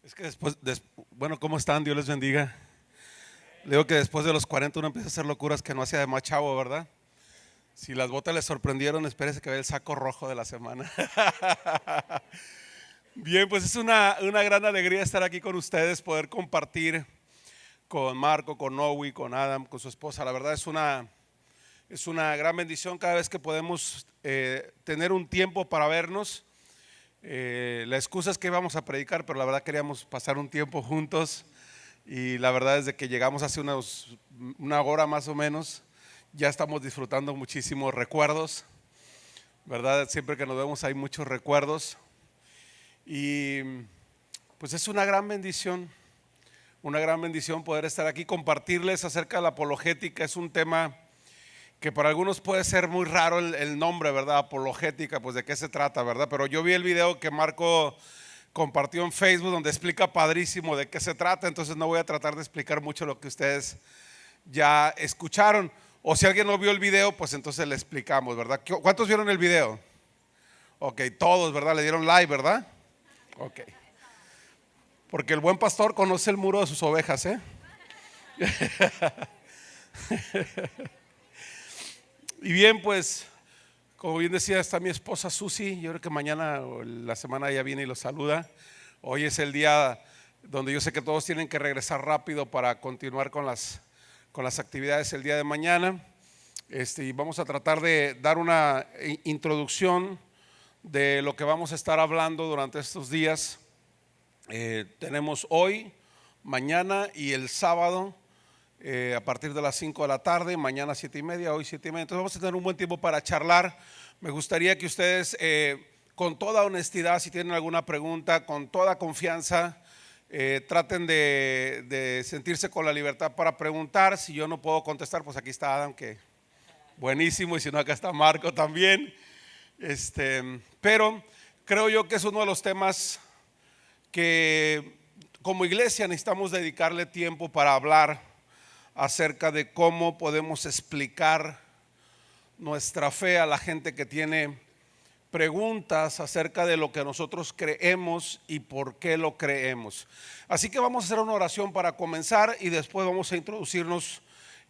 Es que bueno, ¿cómo están? Dios les bendiga. Le digo que después de los 40 uno empieza a hacer locuras que no hacía de más chavo, ¿verdad? Si las botas les sorprendieron, espérese que vea el saco rojo de la semana. Bien, pues es una gran alegría estar aquí con ustedes, poder compartir con Marco, con Noe, con Adam, con su esposa. La verdad es una gran bendición cada vez que podemos tener un tiempo para vernos. La excusa es que íbamos a predicar, pero la verdad queríamos pasar un tiempo juntos. Y la verdad es de que llegamos hace una hora más o menos, ya estamos disfrutando muchísimos recuerdos, ¿verdad? Siempre que nos vemos hay muchos recuerdos y pues es una gran bendición poder estar aquí, compartirles acerca de la apologética. Es un tema que para algunos puede ser muy raro el nombre, ¿verdad? Apologética, pues de qué se trata, ¿verdad? Pero yo vi el video que Marco compartió en Facebook donde explica padrísimo de qué se trata, entonces no voy a tratar de explicar mucho lo que ustedes ya escucharon. O si alguien no vio el video, pues entonces le explicamos, ¿verdad? ¿Cuántos vieron el video? Ok, todos, ¿verdad? Le dieron like, ¿verdad? Ok. Porque el buen pastor conoce el muro de sus ovejas, ¿eh? Y bien, pues, como bien decía, está mi esposa Susi. Yo creo que mañana o la semana ella viene y los saluda. Hoy es el día donde yo sé que todos tienen que regresar rápido para continuar con las actividades el día de mañana. Y vamos a tratar de dar una introducción de lo que vamos a estar hablando durante estos días. Tenemos hoy, mañana y el sábado a partir de las 5 de la tarde, mañana 7:30, hoy 7:30. Entonces vamos a tener un buen tiempo para charlar. Me gustaría que ustedes con toda honestidad, si tienen alguna pregunta, con toda confianza, traten de sentirse con la libertad para preguntar. Si yo no puedo contestar, pues aquí está Adam, que buenísimo, y si no, acá está Marco también. Pero creo yo que es uno de los temas que como iglesia necesitamos dedicarle tiempo para hablar acerca de cómo podemos explicar nuestra fe a la gente que tiene preguntas acerca de lo que nosotros creemos y por qué lo creemos. Así que vamos a hacer una oración para comenzar y después vamos a introducirnos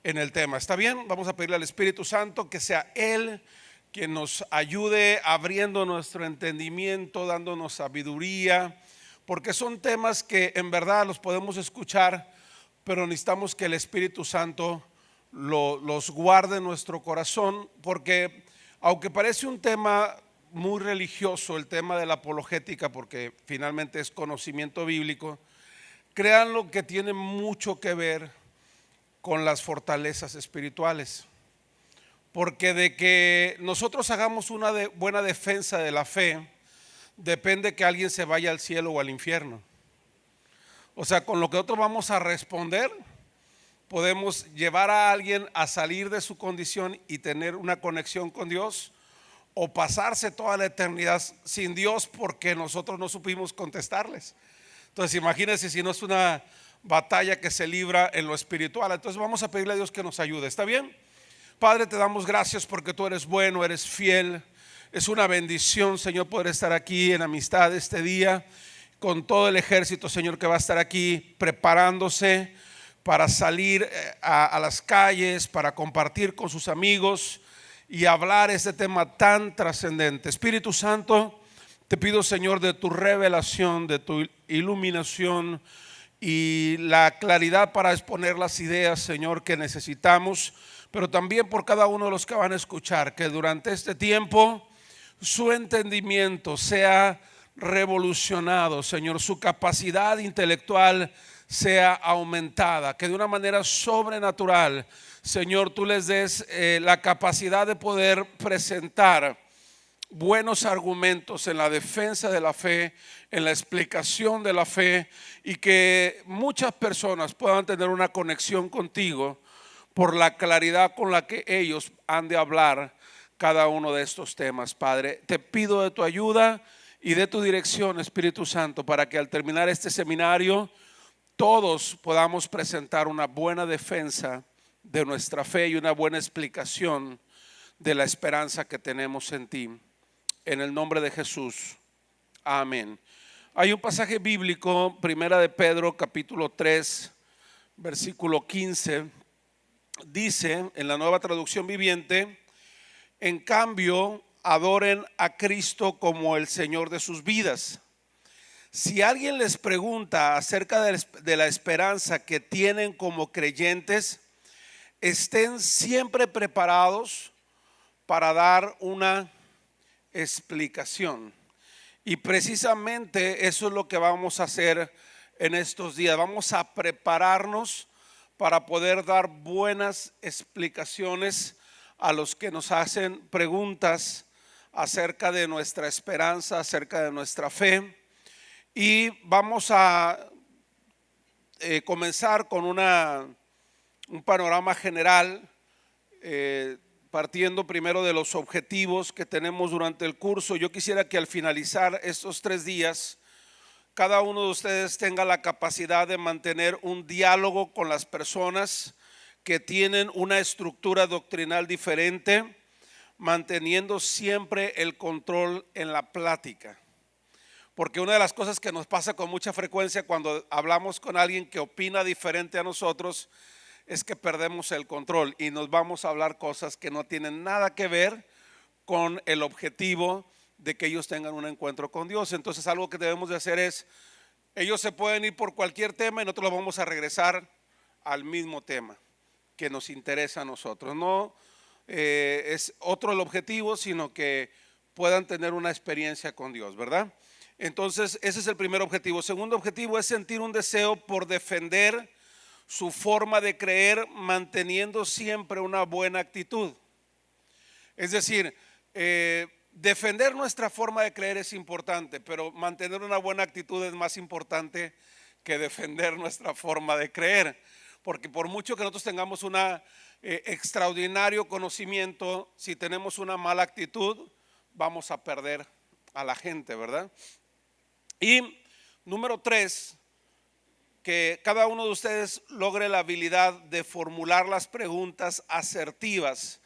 en el tema. ¿Está bien? Vamos a pedirle al Espíritu Santo que sea Él quien nos ayude abriendo nuestro entendimiento, dándonos sabiduría, porque son temas que en verdad los podemos escuchar, pero necesitamos que el Espíritu Santo los guarde en nuestro corazón, porque aunque parece un tema muy religioso, el tema de la apologética, porque finalmente es conocimiento bíblico, créanlo que tiene mucho que ver con las fortalezas espirituales, porque de que nosotros hagamos una buena defensa de la fe, depende que alguien se vaya al cielo o al infierno. O sea, con lo que nosotros vamos a responder, podemos llevar a alguien a salir de su condición y tener una conexión con Dios, o pasarse toda la eternidad sin Dios porque nosotros no supimos contestarles. Entonces imagínense si no es una batalla que se libra en lo espiritual. Entonces vamos a pedirle a Dios que nos ayude. ¿Está bien? Padre, te damos gracias porque tú eres bueno, eres fiel. Es una bendición, Señor, poder estar aquí en amistad este día con todo el ejército, Señor, que va a estar aquí preparándose para salir a las calles, para compartir con sus amigos y hablar este tema tan trascendente. Espíritu Santo, te pido, Señor, de tu revelación, de tu iluminación y la claridad para exponer las ideas, Señor, que necesitamos, pero también por cada uno de los que van a escuchar, que durante este tiempo su entendimiento sea revolucionado, Señor, su capacidad intelectual sea aumentada, que de una manera sobrenatural, Señor, tú les des la capacidad de poder presentar buenos argumentos en la defensa de la fe, en la explicación de la fe, y que muchas personas puedan tener una conexión contigo por la claridad con la que ellos han de hablar cada uno de estos temas. Padre, te pido de tu ayuda y de tu dirección, Espíritu Santo, para que al terminar este seminario todos podamos presentar una buena defensa de nuestra fe y una buena explicación de la esperanza que tenemos en ti. En el nombre de Jesús, amén. Hay un pasaje bíblico, Primera de Pedro, capítulo 3, versículo 15, dice en la Nueva Traducción Viviente: en cambio, adoren a Cristo como el Señor de sus vidas. Si alguien les pregunta acerca de la esperanza que tienen como creyentes, estén siempre preparados para dar una explicación. Y precisamente eso es lo que vamos a hacer en estos días. Vamos a prepararnos para poder dar buenas explicaciones a los que nos hacen preguntas acerca de nuestra esperanza, acerca de nuestra fe. Y vamos a comenzar con un panorama general, partiendo primero de los objetivos que tenemos durante el curso. Yo quisiera que al finalizar estos 3 días, cada uno de ustedes tenga la capacidad de mantener un diálogo con las personas que tienen una estructura doctrinal diferente, manteniendo siempre el control en la plática. Porque una de las cosas que nos pasa con mucha frecuencia cuando hablamos con alguien que opina diferente a nosotros es que perdemos el control y nos vamos a hablar cosas que no tienen nada que ver con el objetivo de que ellos tengan un encuentro con Dios. Entonces algo que debemos de hacer es, ellos se pueden ir por cualquier tema y nosotros los vamos a regresar al mismo tema que nos interesa a nosotros. No es otro el objetivo, sino que puedan tener una experiencia con Dios, ¿verdad? Entonces ese es el primer objetivo. Segundo objetivo es sentir un deseo por defender su forma de creer, manteniendo siempre una buena actitud. Es decir, defender nuestra forma de creer es importante, pero mantener una buena actitud es más importante que defender nuestra forma de creer. Porque por mucho que nosotros tengamos un extraordinario conocimiento, si tenemos una mala actitud, vamos a perder a la gente, ¿verdad? Y número 3, que cada uno de ustedes logre la habilidad de formular las preguntas asertivas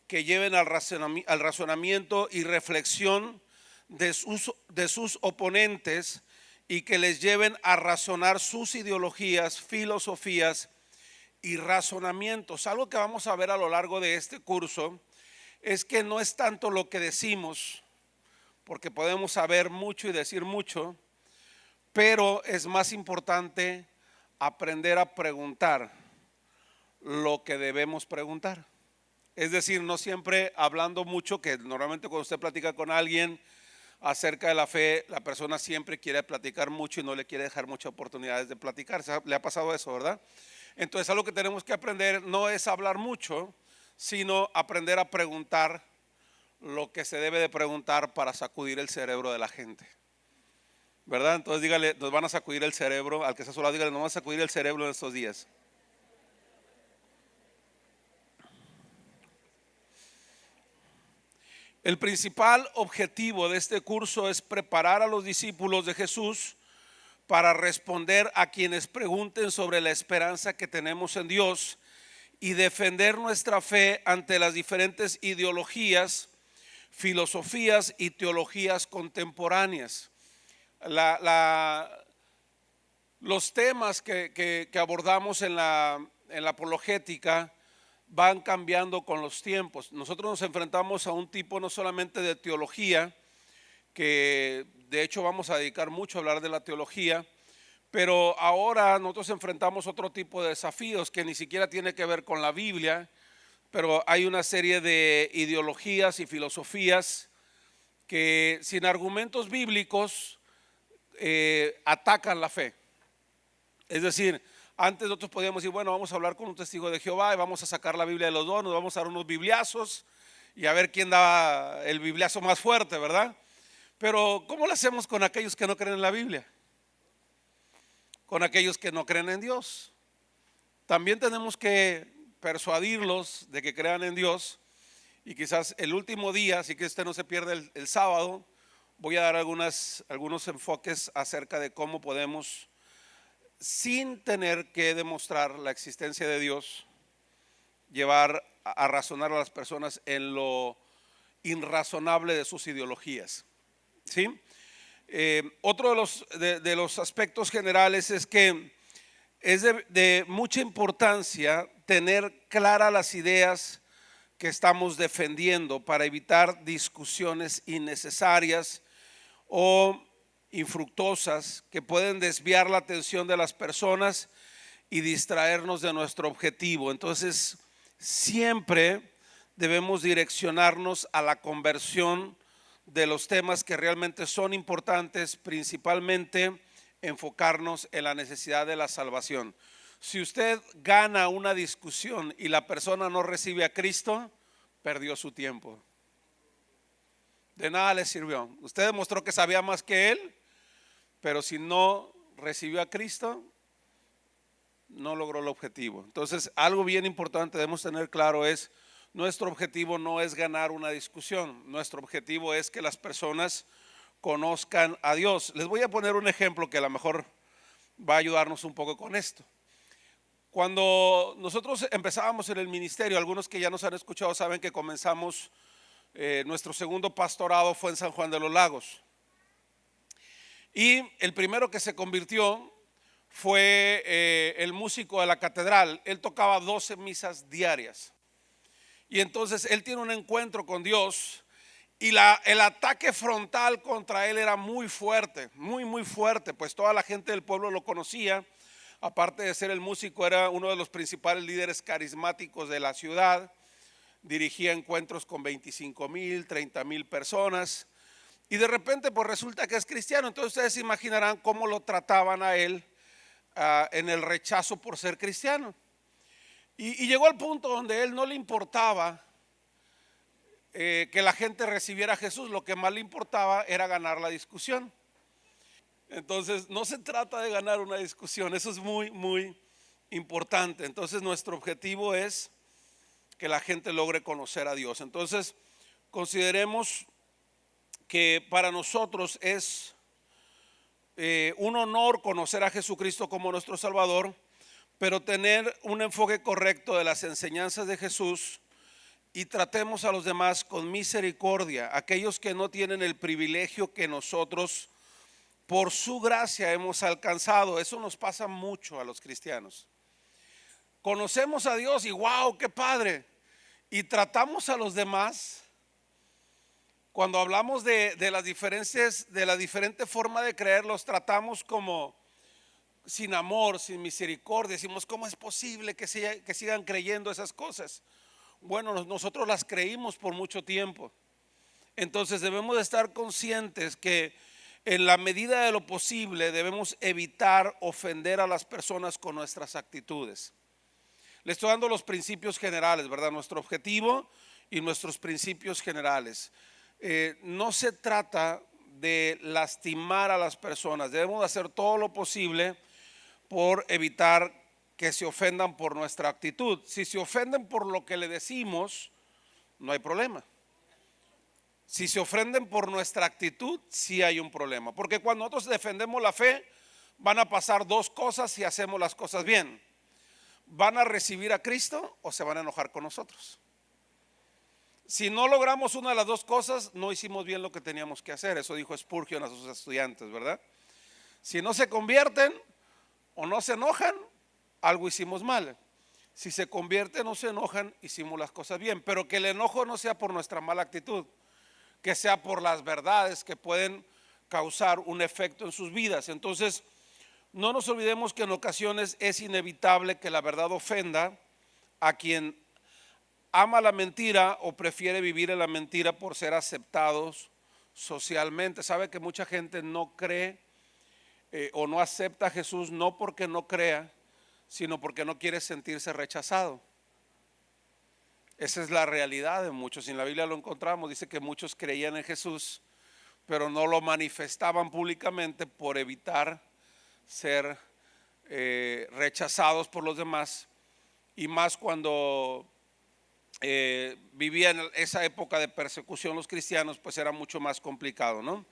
que lleven al razonamiento y reflexión de sus oponentes y que les lleven a razonar sus ideologías, filosofías y razonamientos. Algo que vamos a ver a lo largo de este curso es que no es tanto lo que decimos, porque podemos saber mucho y decir mucho, pero es más importante aprender a preguntar lo que debemos preguntar. Es decir, no siempre hablando mucho, que normalmente cuando usted platica con alguien acerca de la fe, la persona siempre quiere platicar mucho y no le quiere dejar muchas oportunidades de platicar. ¿Le ha pasado eso, verdad? Entonces algo que tenemos que aprender no es hablar mucho, sino aprender a preguntar lo que se debe de preguntar para sacudir el cerebro de la gente, ¿verdad? Entonces dígale, nos van a sacudir el cerebro, al que está solo, dígale, nos van a sacudir el cerebro en estos días. El principal objetivo de este curso es preparar a los discípulos de Jesús para responder a quienes pregunten sobre la esperanza que tenemos en Dios y defender nuestra fe ante las diferentes ideologías, filosofías y teologías contemporáneas. Los temas que abordamos en la apologética van cambiando con los tiempos. Nosotros nos enfrentamos a un tipo no solamente de teología, que de hecho vamos a dedicar mucho a hablar de la teología, pero ahora nosotros enfrentamos otro tipo de desafíos que ni siquiera tiene que ver con la Biblia, pero hay una serie de ideologías y filosofías que sin argumentos bíblicos atacan la fe. Es decir, antes nosotros podíamos decir, bueno, vamos a hablar con un testigo de Jehová y vamos a sacar la Biblia de los dos, nos vamos a dar unos bibliazos y a ver quién da el bibliazo más fuerte, ¿verdad? Pero ¿cómo lo hacemos con aquellos que no creen en la Biblia? Con aquellos que no creen en Dios. También tenemos que persuadirlos de que crean en Dios. Y quizás el último día, así que usted no se pierde el sábado, voy a dar algunos enfoques acerca de cómo podemos, sin tener que demostrar la existencia de Dios, llevar a razonar a las personas en lo irrazonable de sus ideologías. ¿Sí? Otro de los aspectos generales es que es de mucha importancia tener claras las ideas que estamos defendiendo para evitar discusiones innecesarias o infructuosas que pueden desviar la atención de las personas y distraernos de nuestro objetivo. Entonces, siempre debemos direccionarnos a la conversión de los temas que realmente son importantes, principalmente enfocarnos en la necesidad de la salvación. Si usted gana una discusión y la persona no recibe a Cristo, perdió su tiempo. De nada le sirvió. Usted demostró que sabía más que él, pero si no recibió a Cristo, no logró el objetivo. Entonces, algo bien importante debemos tener claro es, nuestro objetivo no es ganar una discusión, nuestro objetivo es que las personas conozcan a Dios. Les voy a poner un ejemplo que a lo mejor va a ayudarnos un poco con esto. Cuando nosotros empezábamos en el ministerio, algunos que ya nos han escuchado saben que comenzamos, nuestro segundo pastorado fue en San Juan de los Lagos. Y el primero que se convirtió fue el músico de la catedral. Él tocaba 12 misas diarias. Y entonces él tiene un encuentro con Dios y el ataque frontal contra él era muy fuerte, muy fuerte, pues toda la gente del pueblo lo conocía. Aparte de ser el músico, era uno de los principales líderes carismáticos de la ciudad. Dirigía encuentros con 25,000, 30,000 personas. Y de repente pues resulta que es cristiano. Entonces ustedes se imaginarán cómo lo trataban a él en el rechazo por ser cristiano. Y llegó al punto donde él no le importaba que la gente recibiera a Jesús. Lo que más le importaba era ganar la discusión. Entonces no se trata de ganar una discusión, eso es muy importante. Entonces nuestro objetivo es que la gente logre conocer a Dios. Entonces consideremos que para nosotros es un honor conocer a Jesucristo como nuestro Salvador, pero tener un enfoque correcto de las enseñanzas de Jesús y tratemos a los demás con misericordia, aquellos que no tienen el privilegio que nosotros por su gracia hemos alcanzado. Eso nos pasa mucho a los cristianos. Conocemos a Dios y wow, qué padre. Y tratamos a los demás, cuando hablamos de las diferencias, de la diferente forma de creer, los tratamos como sin amor, sin misericordia. Decimos, ¿cómo es posible que sigan creyendo esas cosas? Bueno, nosotros las creímos por mucho tiempo. Entonces debemos de estar conscientes que en la medida de lo posible debemos evitar ofender a las personas con nuestras actitudes. Le estoy dando los principios generales, ¿verdad? Nuestro objetivo y nuestros principios generales. No se trata de lastimar a las personas. Debemos de hacer todo lo posible por evitar que se ofendan por nuestra actitud. Si se ofenden por lo que le decimos, no hay problema. Si se ofenden por nuestra actitud, sí hay un problema. Porque cuando nosotros defendemos la fe, van a pasar dos cosas si hacemos las cosas bien. Van a recibir a Cristo o se van a enojar con nosotros. Si no logramos una de las dos cosas, no hicimos bien lo que teníamos que hacer. Eso dijo Spurgeon a sus estudiantes, ¿verdad? Si no se convierten o no se enojan, algo hicimos mal. Si se convierten o se enojan, hicimos las cosas bien. Pero que el enojo no sea por nuestra mala actitud, que sea por las verdades que pueden causar un efecto en sus vidas. Entonces, no nos olvidemos que en ocasiones es inevitable que la verdad ofenda a quien ama la mentira o prefiere vivir en la mentira por ser aceptados socialmente. Sabe que mucha gente no cree o no acepta a Jesús no porque no crea, sino porque no quiere sentirse rechazado. Esa es la realidad de muchos. En la Biblia lo encontramos, dice que muchos creían en Jesús, pero no lo manifestaban públicamente por evitar ser rechazados por los demás, y más cuando vivían esa época de persecución los cristianos, pues era mucho más complicado, ¿no?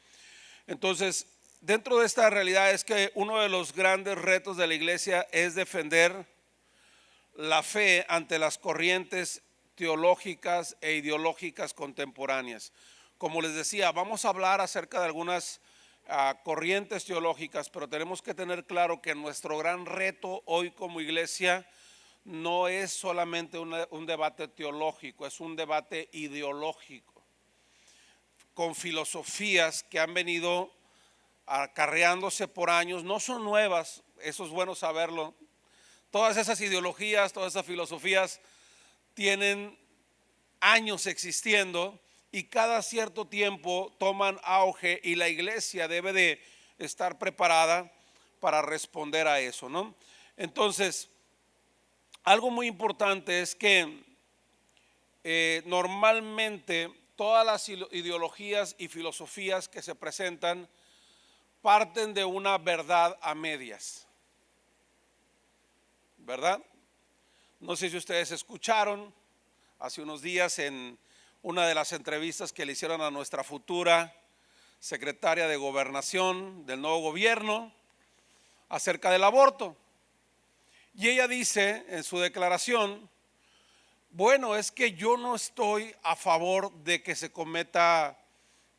Entonces, dentro de esta realidad es que uno de los grandes retos de la iglesia es defender la fe ante las corrientes teológicas e ideológicas contemporáneas. Como les decía, vamos a hablar acerca de algunas corrientes teológicas, pero tenemos que tener claro que nuestro gran reto hoy como iglesia no es solamente un debate teológico, es un debate ideológico, con filosofías que han venido acarreándose por años, no son nuevas, eso es bueno saberlo. Todas esas ideologías, todas esas filosofías tienen años existiendo y cada cierto tiempo toman auge, y la iglesia debe de estar preparada para responder a eso, ¿no? Entonces, algo muy importante es que normalmente todas las ideologías y filosofías que se presentan parten de una verdad a medias, ¿verdad? No sé si ustedes escucharon hace unos días en una de las entrevistas que le hicieron a nuestra futura secretaria de Gobernación del nuevo gobierno acerca del aborto. Y ella dice en su declaración: bueno, es que yo no estoy a favor de que se cometa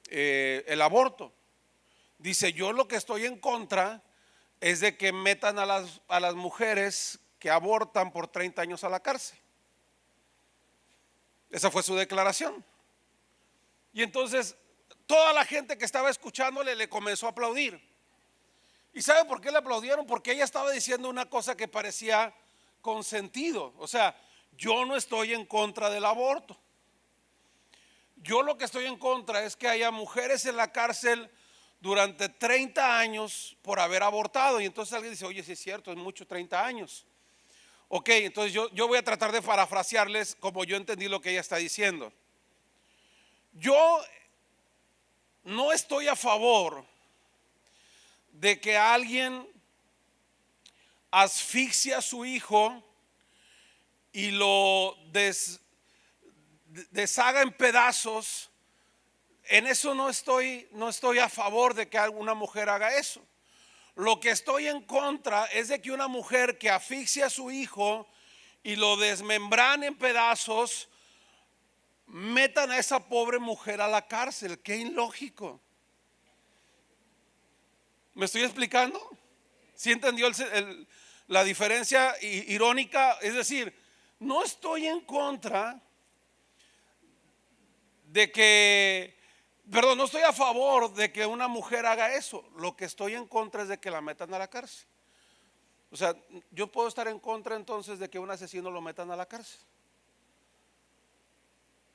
el aborto. Dice, yo lo que estoy en contra es de que metan a las mujeres que abortan por 30 años a la cárcel. Esa fue su declaración. Y entonces toda la gente que estaba escuchándole le comenzó a aplaudir. ¿Y sabe por qué le aplaudieron? Porque ella estaba diciendo una cosa que parecía con sentido. O sea, yo no estoy en contra del aborto. Yo lo que estoy en contra es que haya mujeres en la cárcel durante 30 años por haber abortado. Y entonces alguien dice, oye, sí es cierto, es mucho 30 años. Ok, entonces yo voy a tratar de parafrasearles como yo entendí lo que ella está diciendo. Yo no estoy a favor de que alguien asfixie a su hijo y lo deshaga en pedazos. En eso no estoy a favor de que alguna mujer haga eso. Lo que estoy en contra es de que una mujer que asfixia a su hijo y lo desmembran en pedazos, metan a esa pobre mujer a la cárcel. Qué ilógico. ¿Me estoy explicando? ¿Sí entendió la diferencia irónica? Es decir, no estoy en contra de que, perdón, no estoy a favor de que una mujer haga eso. Lo que estoy en contra es de que la metan a la cárcel. O sea, yo puedo estar en contra entonces de que un asesino lo metan a la cárcel.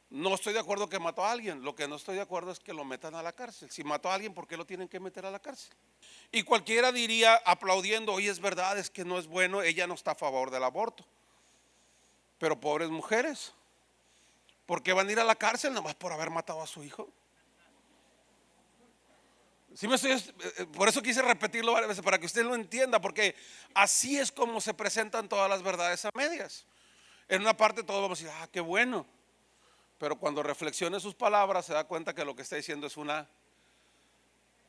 No estoy de acuerdo que mató a alguien. Lo que no estoy de acuerdo es que lo metan a la cárcel. Si mató a alguien, ¿por qué lo tienen que meter a la cárcel? Y cualquiera diría aplaudiendo, oye, es verdad, es que no es bueno, ella no está a favor del aborto. Pero pobres mujeres, ¿por qué van a ir a la cárcel nomás por haber matado a su hijo? Por eso quise repetirlo varias veces, para que usted lo entienda, porque así es como se presentan todas las verdades a medias. En una parte todos vamos a decir, qué bueno. Pero cuando reflexione sus palabras se da cuenta que lo que está diciendo es una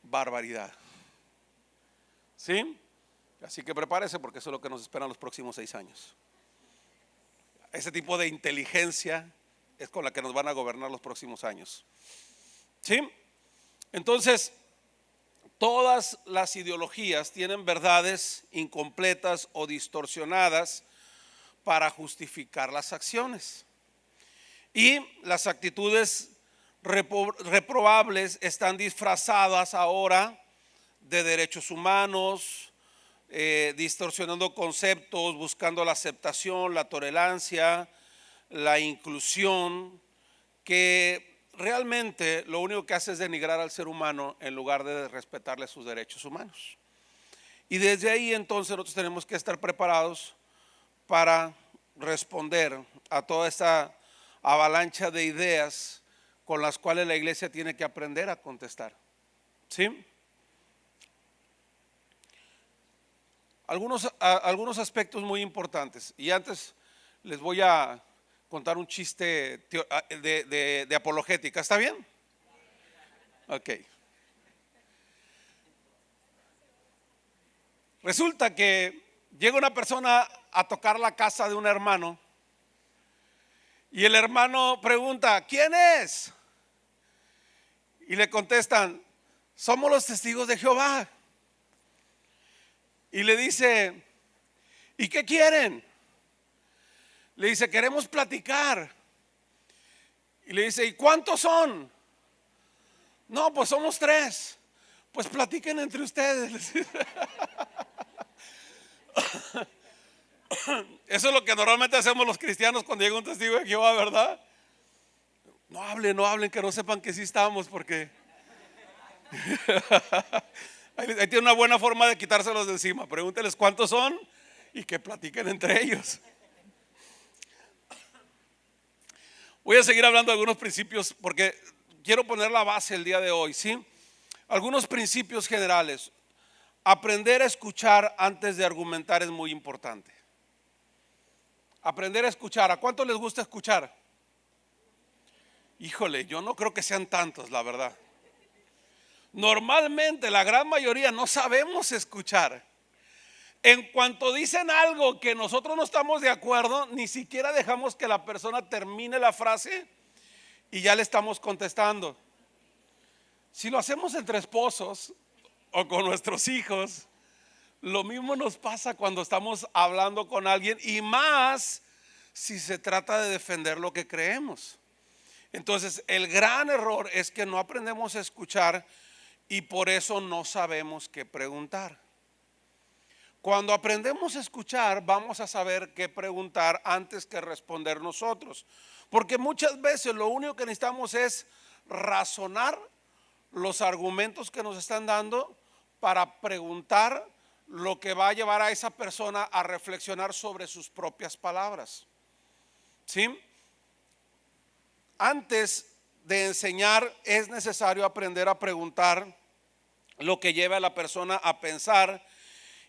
barbaridad. ¿Sí? Así que prepárese, porque eso es lo que nos espera en los próximos 6 años. Ese tipo de inteligencia es con la que nos van a gobernar los próximos años. ¿Sí? Entonces, todas las ideologías tienen verdades incompletas o distorsionadas para justificar las acciones. Y las actitudes reprobables están disfrazadas ahora de derechos humanos, distorsionando conceptos, buscando la aceptación, la tolerancia, la inclusión, que realmente lo único que hace es denigrar al ser humano en lugar de respetarle sus derechos humanos. Y desde ahí entonces nosotros tenemos que estar preparados para responder a toda esta avalancha de ideas con las cuales la iglesia tiene que aprender a contestar. ¿Sí? Algunos aspectos muy importantes. Y antes les voy a contar un chiste de apologética. ¿Está bien? Ok. Resulta que llega una persona a tocar la casa de un hermano y el hermano pregunta, ¿quién es? Y le contestan, somos los testigos de Jehová. Y le dice, ¿y qué quieren? Le dice, queremos platicar. Y le dice, ¿y cuántos son? No, pues somos 3. Pues platiquen entre ustedes. Eso es lo que normalmente hacemos los cristianos cuando llega un testigo de Jehová, ¿verdad? No hablen, que no sepan que sí estamos, porque ahí tiene una buena forma de quitárselos de encima. Pregúnteles cuántos son y que platiquen entre ellos. Voy a seguir hablando de algunos principios porque quiero poner la base el día de hoy, ¿sí? Algunos principios generales. Aprender a escuchar antes de argumentar es muy importante. Aprender a escuchar. ¿A cuánto les gusta escuchar? Híjole, yo no creo que sean tantos, la verdad. Normalmente la gran mayoría no sabemos escuchar. En cuanto dicen algo que nosotros no estamos de acuerdo, ni siquiera dejamos que la persona termine la frase y ya le estamos contestando. Si lo hacemos entre esposos o con nuestros hijos, lo mismo nos pasa cuando estamos hablando con alguien, y más si se trata de defender lo que creemos. Entonces, el gran error es que no aprendemos a escuchar y por eso no sabemos qué preguntar. Cuando aprendemos a escuchar, vamos a saber qué preguntar antes que responder nosotros. Porque muchas veces lo único que necesitamos es razonar los argumentos que nos están dando para preguntar lo que va a llevar a esa persona a reflexionar sobre sus propias palabras. ¿Sí? Antes de enseñar es necesario aprender a preguntar lo que lleva a la persona a pensar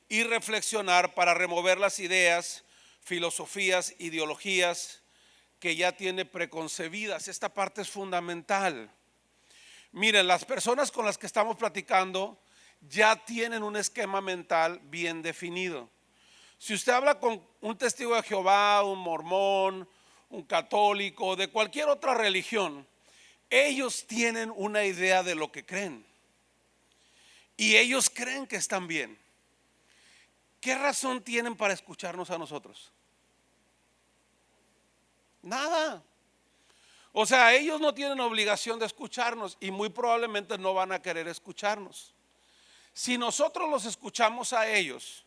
y reflexionar para remover las ideas, filosofías, ideologías que ya tiene preconcebidas. Esta parte es fundamental. Miren, las personas con las que estamos platicando ya tienen un esquema mental bien definido. Si usted habla con un testigo de Jehová, un mormón, un católico, de cualquier otra religión, ellos tienen una idea de lo que creen y ellos creen que están bien. ¿Qué razón tienen para escucharnos a nosotros? Nada. O sea, ellos no tienen obligación de escucharnos y muy probablemente no van a querer escucharnos. Si nosotros los escuchamos a ellos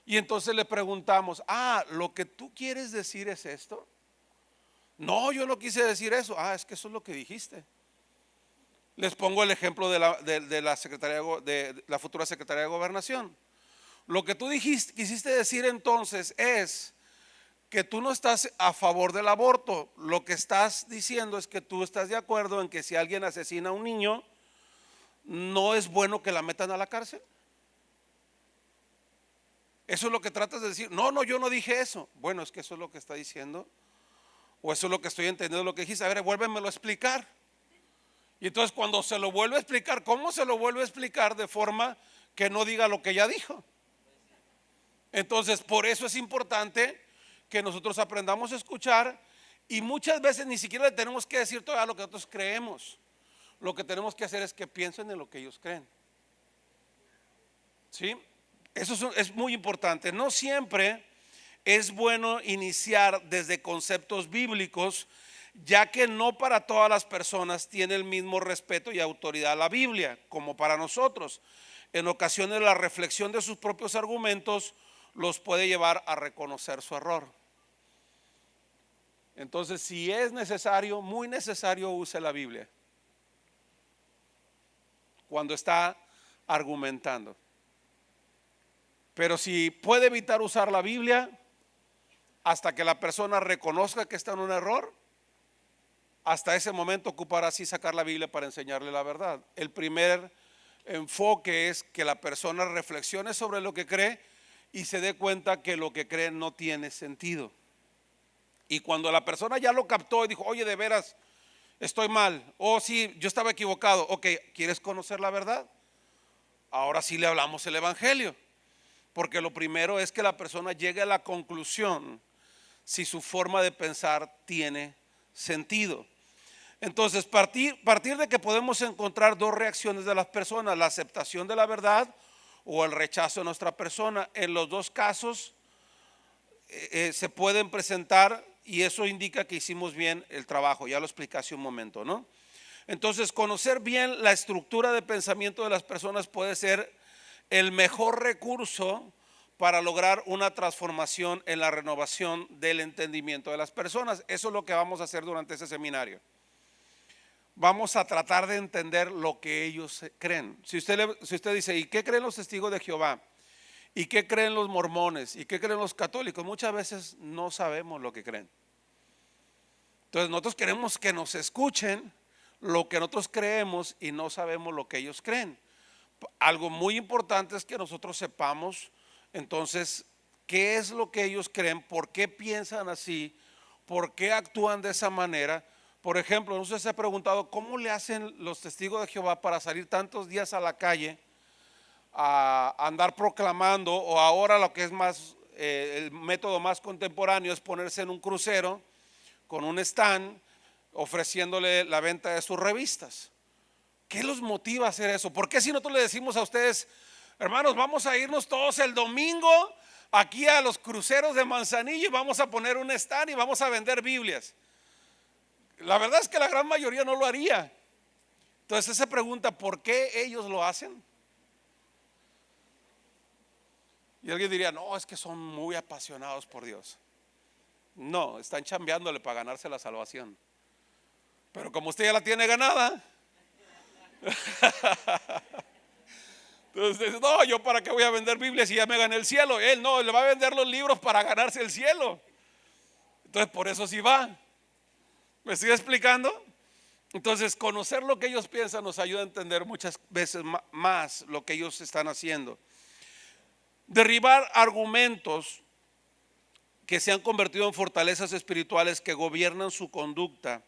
y entonces le preguntamos, ¿lo que tú quieres decir es esto? No, yo no quise decir eso. Es que eso es lo que dijiste. Les pongo el ejemplo de la secretaria, de la futura secretaria de Gobernación. Lo que tú quisiste decir entonces es que tú no estás a favor del aborto. Lo que estás diciendo es que tú estás de acuerdo en que si alguien asesina a un niño, no es bueno que la metan a la cárcel. Eso es lo que tratas de decir. No, yo no dije eso. Bueno, es que eso es lo que está diciendo, o eso es lo que estoy entendiendo lo que dijiste. A ver, vuélvemelo a explicar. Y entonces cuando se lo vuelve a explicar, ¿cómo se lo vuelve a explicar de forma que no diga lo que ya dijo? Entonces, por eso es importante que nosotros aprendamos a escuchar, y muchas veces ni siquiera le tenemos que decir todavía lo que nosotros creemos. Lo que tenemos que hacer es que piensen en lo que ellos creen. ¿Sí? Eso es muy importante. No siempre es bueno iniciar desde conceptos bíblicos, ya que no para todas las personas tiene el mismo respeto y autoridad la Biblia como para nosotros. En ocasiones la reflexión de sus propios argumentos los puede llevar a reconocer su error. Entonces, si es necesario, muy necesario, use la Biblia cuando está argumentando. Pero si puede evitar usar la Biblia hasta que la persona reconozca que está en un error, hasta ese momento ocupará así sacar la Biblia para enseñarle la verdad. El primer enfoque es que la persona reflexione sobre lo que cree y se dé cuenta que lo que cree no tiene sentido. Y cuando la persona ya lo captó y dijo, oye, de veras, estoy mal, sí, yo estaba equivocado. Ok, ¿quieres conocer la verdad? Ahora sí le hablamos el evangelio, porque lo primero es que la persona llegue a la conclusión si su forma de pensar tiene sentido. Entonces, partir de que podemos encontrar dos reacciones de las personas: la aceptación de la verdad o el rechazo de nuestra persona. En los dos casos se pueden presentar, y eso indica que hicimos bien el trabajo. Ya lo expliqué hace un momento, ¿no? Entonces, conocer bien la estructura de pensamiento de las personas puede ser el mejor recurso para lograr una transformación en la renovación del entendimiento de las personas. Eso es lo que vamos a hacer durante ese seminario. Vamos a tratar de entender lo que ellos creen. Si usted dice, ¿y qué creen los testigos de Jehová? ¿Y qué creen los mormones? ¿Y qué creen los católicos? Muchas veces no sabemos lo que creen. Entonces nosotros queremos que nos escuchen lo que nosotros creemos y no sabemos lo que ellos creen. Algo muy importante es que nosotros sepamos entonces qué es lo que ellos creen, por qué piensan así, por qué actúan de esa manera. Por ejemplo, no sé si se ha preguntado cómo le hacen los testigos de Jehová para salir tantos días a la calle a andar proclamando, o ahora lo que es más, el método más contemporáneo es ponerse en un crucero con un stand ofreciéndole la venta de sus revistas. ¿Qué los motiva a hacer eso? ¿Por qué si nosotros le decimos a ustedes, hermanos, vamos a irnos todos el domingo aquí a los cruceros de Manzanillo y vamos a poner un stand y vamos a vender Biblias? La verdad es que la gran mayoría no lo haría. Entonces se pregunta, ¿por qué ellos lo hacen? Y alguien diría, no, es que son muy apasionados por Dios. No, están chambeándole para ganarse la salvación. Pero como usted ya la tiene ganada, entonces dice, no, yo para qué voy a vender Biblias si ya me gané el cielo. Él no, le va a vender los libros para ganarse el cielo. Entonces por eso sí va. ¿Me estoy explicando? Entonces conocer lo que ellos piensan nos ayuda a entender muchas veces más lo que ellos están haciendo. Derribar argumentos que se han convertido en fortalezas espirituales que gobiernan su conducta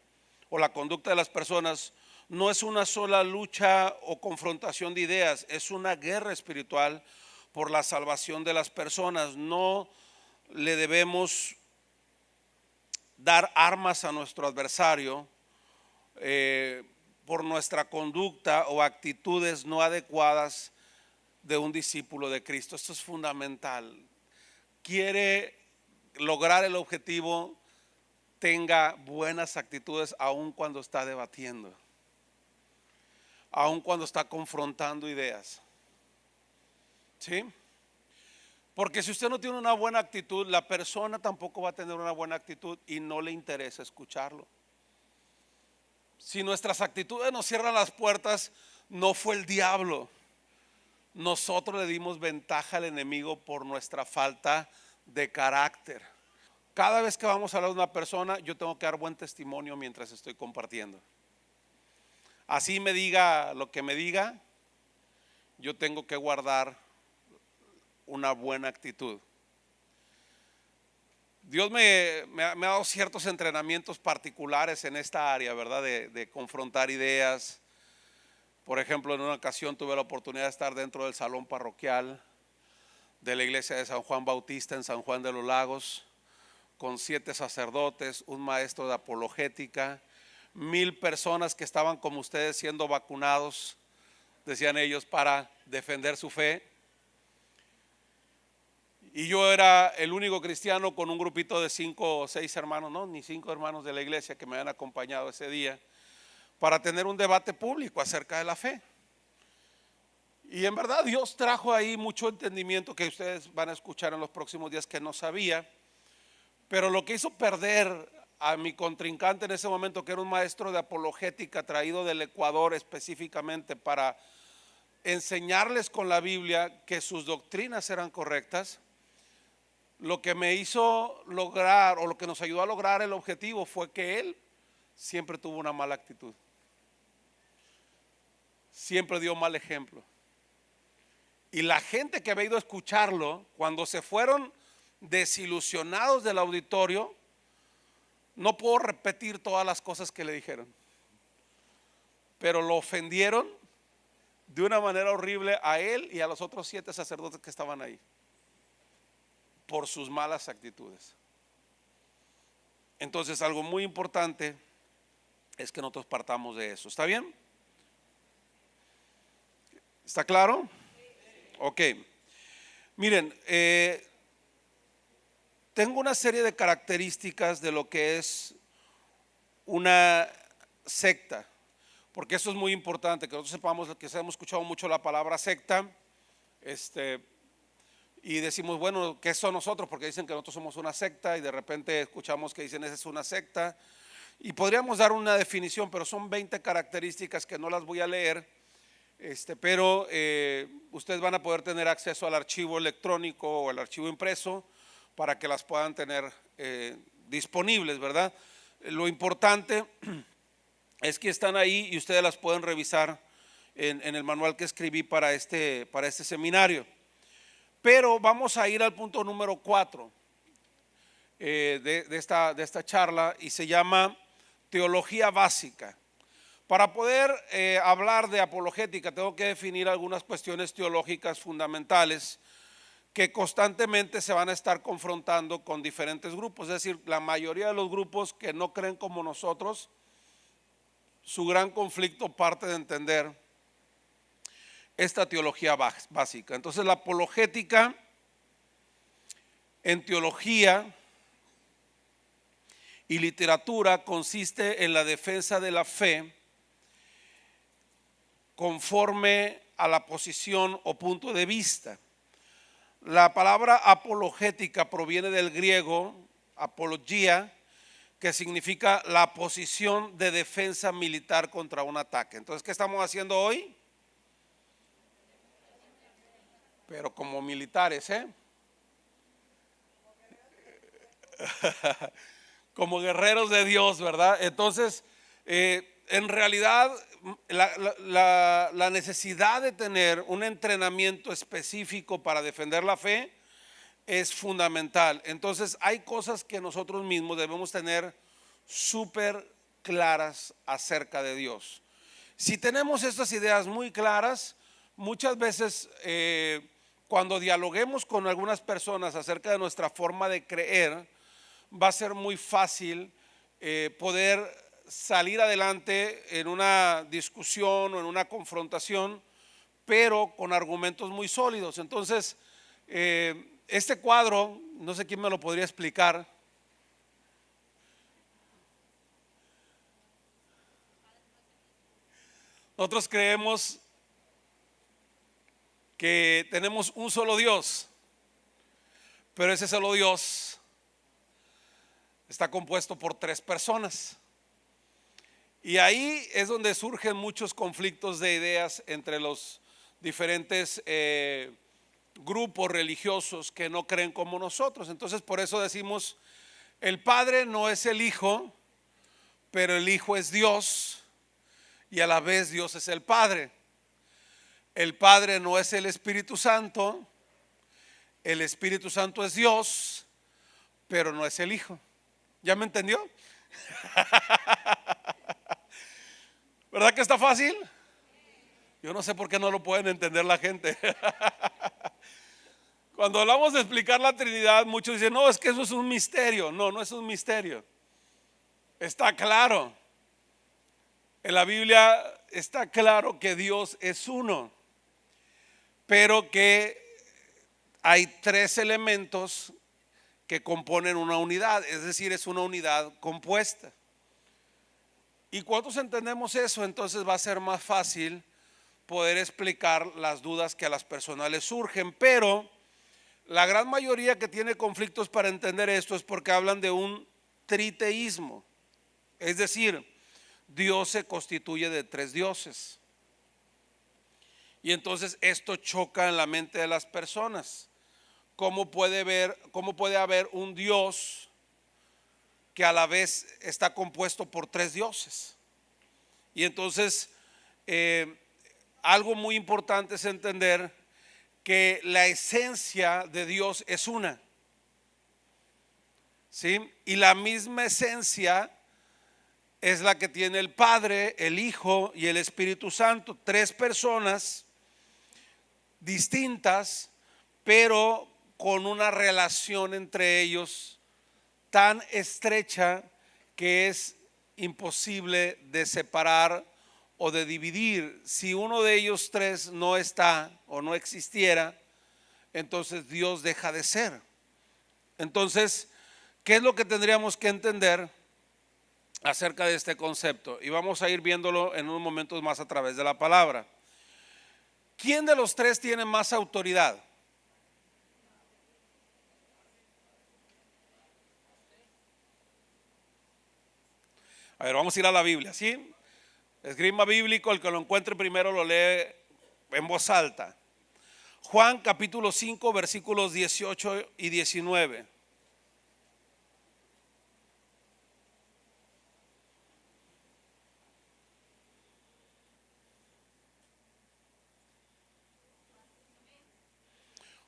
o la conducta de las personas no es una sola lucha o confrontación de ideas, es una guerra espiritual por la salvación de las personas. No le debemos dar armas a nuestro adversario por nuestra conducta o actitudes no adecuadas de un discípulo de Cristo. Esto es fundamental. Quiere lograr el objetivo, tenga buenas actitudes aun cuando está debatiendo, aun cuando está confrontando ideas. ¿Sí? Porque si usted no tiene una buena actitud, la persona tampoco va a tener una buena actitud y no le interesa escucharlo. Si nuestras actitudes nos cierran las puertas, no fue el diablo. Nosotros le dimos ventaja al enemigo por nuestra falta de carácter. Cada vez que vamos a hablar de una persona, yo tengo que dar buen testimonio mientras estoy compartiendo. Así me diga lo que me diga, yo tengo que guardar una buena actitud. Dios me ha dado ciertos entrenamientos particulares en esta área, ¿verdad? De confrontar ideas. Por ejemplo, en una ocasión tuve la oportunidad de estar dentro del salón parroquial de la iglesia de San Juan Bautista en San Juan de los Lagos, con 7 sacerdotes, un maestro de apologética, 1000 personas que estaban como ustedes siendo vacunados, decían ellos, para defender su fe. Y yo era el único cristiano con un grupito de 5 o 6 hermanos, no, ni 5 hermanos de la iglesia que me habían acompañado ese día, para tener un debate público acerca de la fe. Y en verdad Dios trajo ahí mucho entendimiento que ustedes van a escuchar en los próximos días que no sabía. Pero lo que hizo perder a mi contrincante en ese momento, que era un maestro de apologética traído del Ecuador específicamente para enseñarles con la Biblia que sus doctrinas eran correctas, lo que me hizo lograr, o lo que nos ayudó a lograr el objetivo, fue que él siempre tuvo una mala actitud. Siempre dio mal ejemplo. Y la gente que había ido a escucharlo, cuando se fueron desilusionados del auditorio, no puedo repetir todas las cosas que le dijeron, pero lo ofendieron de una manera horrible a él y a los otros 7 sacerdotes que estaban ahí por sus malas actitudes. Entonces, algo muy importante es que nosotros partamos de eso. ¿Está bien? ¿Está claro? Ok. Miren, tengo una serie de características de lo que es una secta, porque eso es muy importante, que nosotros sepamos que hemos escuchado mucho la palabra secta, y decimos, bueno, ¿qué son nosotros? Porque dicen que nosotros somos una secta y de repente escuchamos que dicen esa es una secta. Y podríamos dar una definición, pero son 20 características que no las voy a leer, pero ustedes van a poder tener acceso al archivo electrónico o al archivo impreso para que las puedan tener disponibles, ¿verdad? Lo importante es que están ahí y ustedes las pueden revisar en el manual que escribí para este seminario. Pero vamos a ir al punto número 4 de esta charla, y se llama teología básica. Para poder hablar de apologética tengo que definir algunas cuestiones teológicas fundamentales que constantemente se van a estar confrontando con diferentes grupos. Es decir, la mayoría de los grupos que no creen como nosotros, su gran conflicto parte de entender esta teología básica. Entonces, la apologética en teología y literatura consiste en la defensa de la fe conforme a la posición o punto de vista. La palabra apologética proviene del griego apología, que significa la posición de defensa militar contra un ataque. Entonces, ¿qué estamos haciendo hoy? Pero como militares, como guerreros de Dios, ¿verdad? Entonces, en realidad, la necesidad de tener un entrenamiento específico para defender la fe es fundamental. Entonces, hay cosas que nosotros mismos debemos tener súper claras acerca de Dios. Si tenemos estas ideas muy claras, muchas veces cuando dialoguemos con algunas personas acerca de nuestra forma de creer, va a ser muy fácil poder salir adelante en una discusión o en una confrontación, pero con argumentos muy sólidos. Entonces, este cuadro, no sé quién me lo podría explicar. Nosotros creemos que tenemos un solo Dios, pero ese solo Dios está compuesto por 3 personas. Y ahí es donde surgen muchos conflictos de ideas entre los diferentes grupos religiosos que no creen como nosotros. Entonces, por eso decimos, el Padre no es el Hijo, pero el Hijo es Dios y a la vez Dios es el Padre. El Padre no es el Espíritu Santo, el Espíritu Santo es Dios, pero no es el Hijo. ¿Ya me entendió? ¿Verdad que está fácil? Yo no sé por qué no lo pueden entender la gente. Cuando hablamos de explicar la Trinidad, muchos dicen, no, es que eso es un misterio. No, no es un misterio. Está claro. En la Biblia está claro que Dios es uno, pero que hay 3 elementos que componen una unidad, es decir, es una unidad compuesta. Y cuando entendemos eso, entonces va a ser más fácil poder explicar las dudas que a las personas les surgen. Pero la gran mayoría que tiene conflictos para entender esto es porque hablan de un triteísmo, es decir, Dios se constituye de 3 dioses. Y entonces esto choca en la mente de las personas. ¿Cómo puede haber un Dios que a la vez está compuesto por 3 dioses? Y entonces algo muy importante es entender que la esencia de Dios es una, ¿sí? Y la misma esencia es la que tiene el Padre, el Hijo y el Espíritu Santo. 3 personas distintas, pero con una relación entre ellos tan estrecha que es imposible de separar o de dividir. Si uno de ellos tres no está o no existiera, entonces Dios deja de ser. Entonces, ¿qué es lo que tendríamos que entender acerca de este concepto? Y vamos a ir viéndolo en unos momentos más a través de la palabra. ¿Quién de los tres tiene más autoridad? A ver, vamos a ir a la Biblia, ¿sí? Esgrima bíblico, el que lo encuentre primero lo lee en voz alta. Juan capítulo 5 versículos 18 y 19.